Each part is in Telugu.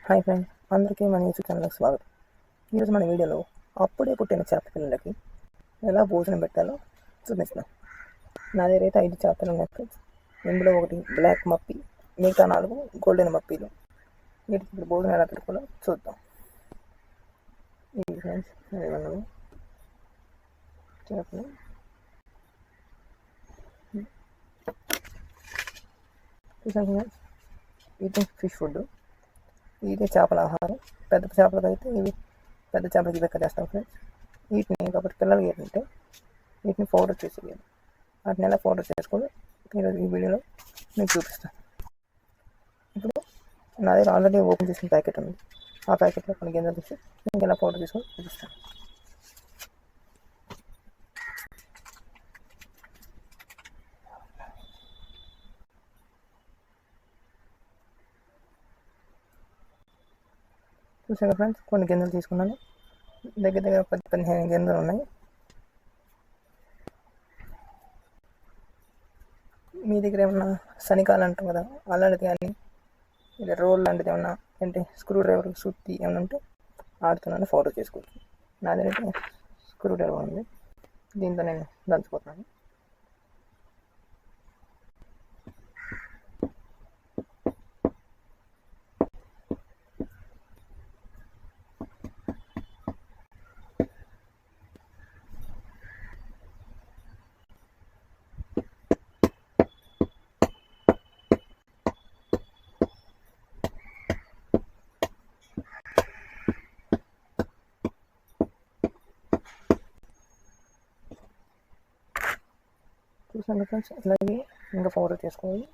హాయ్ ఫ్రెండ్స్, అందరికీ మన యూట్యూబ్ ఛానల్కి స్వాగతం. ఈరోజు మన వీడియోలో అప్పుడే పుట్టిన చేప పిల్లలకి ఎలా భోజనం పెట్టాలో చూపిస్తున్నాం. నా దగ్గర అయితే 5 చేపలు ఉన్నాయి ఫ్రెండ్స్. ఇందులో ఒకటి బ్లాక్ మప్పి, మిగతా 4 గోల్డెన్ మప్పీలు. వీటికి ఇప్పుడు భోజనం ఎలా పెట్టుకోవాలో చూద్దాం. ఇది ఫ్రెండ్స్ చేపలు. చూసాం ఫ్రెండ్స్, ఇది ఫిష్ ఫుడ్, ఇదే చేపల ఆహారం. పెద్ద చేపలకు అయితే ఇవి పెద్ద చేపలకి ఇవి చేస్తాం ఫ్రెండ్స్. వీటిని కాబట్టి పిల్లలకి ఏంటంటే వీటిని పౌడర్ చేసేయాలి. వాటిని ఎలా పౌడర్ చేసుకోవాలి ఈరోజు ఈ వీడియోలో మీకు చూపిస్తాను. ఇప్పుడు నా దగ్గర ఆల్రెడీ ఓపెన్ చేసిన ప్యాకెట్ ఉంది. ఆ ప్యాకెట్లో కొన్ని గింజలు తీసి మీకు ఎలా పౌడర్ చేసుకొని చూపిస్తాను. చూసాక ఫ్రెండ్స్, కొన్ని గింజలు తీసుకున్నాను. దగ్గర 10-15 గింజలు ఉన్నాయి. మీ దగ్గర ఏమన్నా శనికాలు అంటాం కదా, అలాంటిది కానీ ఇలా రోల్ లాంటిది ఏమన్నా అంటే స్క్రూ డ్రైవర్ సుత్తి ఏమన్నా ఉంటే ఆడుతున్నాను పౌడర్ చేసుకోవచ్చు. నా దగ్గర స్క్రూ డ్రైవర్ ఉంది, దీంతో నేను దంచుకుంటున్నాను. చూసాను ఫ్రెండ్స్, ఇలాగే ఇంకా పౌడర్ చేసుకోవాలి.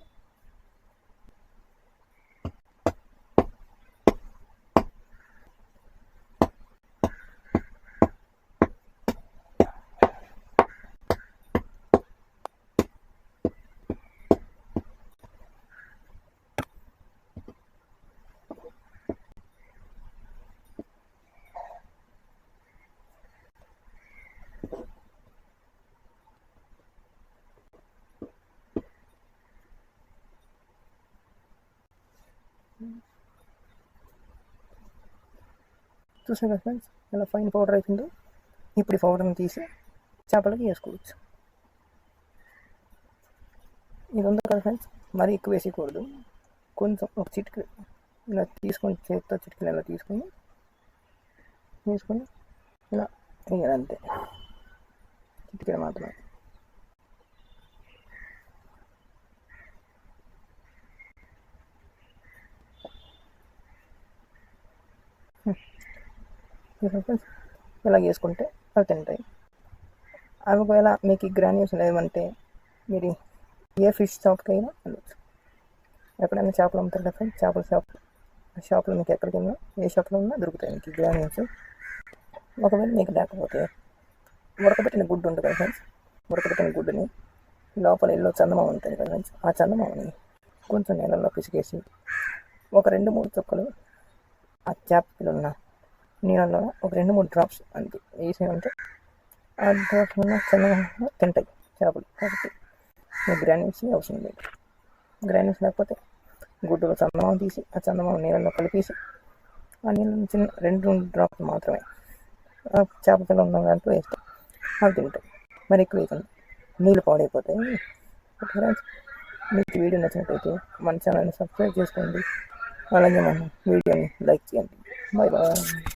చూసాను కదా ఫ్రెండ్స్, ఇలా ఫైన్ పౌడర్ అవుతుందో ఇప్పుడు ఈ పౌడర్ని తీసి చేపలకి వేసుకోవచ్చు. ఇది ఉంది కదా ఫ్రెండ్స్, మరీ ఎక్కువ వేసేయకూడదు. కొంచెం ఒక చిటికి ఇలా తీసుకొని చేతితో చిటికలు ఇలా తీసుకొని ఇలా వేయాలి, అంతే. చిటికలు మాత్రమే. ఇలా వేసుకుంటే అవి తింటాయి. అవి ఒకవేళ మీకు గ్రాన్యూల్స్ లేవంటే మీరు ఏ ఫిష్ షాప్కి అయినా వెళ్ళచ్చు. ఎక్కడైనా చేపలు అమ్ముతారు కదా ఫ్రెండ్స్, చేపల షాప్లో మీకు ఎక్కడికి వెళ్ళినా ఏ షాప్లో ఉన్నా దొరుకుతాయి మీకు గ్రాన్యూల్స్. ఒకవేళ మీకు లేకపోతే ఉడకబెట్టిన గుడ్డు ఉంటుంది కదా ఫ్రెండ్స్, ఉడకబెట్టిన గుడ్డుని లోపల ఎల్లో చందమామ ఉంటుంది కదా ఫ్రెండ్స్, ఆ చందమామని కొంచెం నీళ్ళల్లో పిసికేసి ఒక 2-3 చుక్కలు ఆ చేపలు ఉన్న నీళ్ళలో ఒక 2-3 డ్రాప్స్ అంతే వేసామంటే ఆ డ్రాప్స్ ఉన్న చందమామ తింటాయి చేపలు. కాబట్టి మీకు గ్రాన్యూల్స్ అవసరం లేదు. గ్రాన్యూల్స్ లేకపోతే గుడ్డులో చందమామ తీసి ఆ చందమామ నీళ్ళలో కలిపేసి ఆ నీళ్ళని చిన్న 2 డ్రాప్స్ మాత్రమే ఆ చేప పిల్ల ఉన్న దాంట్లో వేస్తాం, అవి తింటాయి. మరి ఎక్కువ వేయకుండా నీళ్ళు పాడైపోతాయి. ఫ్రెండ్స్, మీకు వీడియో నచ్చినట్లయితే మన ఛానల్ని సబ్స్క్రైబ్ చేసుకోండి, అలాగే మన వీడియోని లైక్ చేయండి. Bye bye.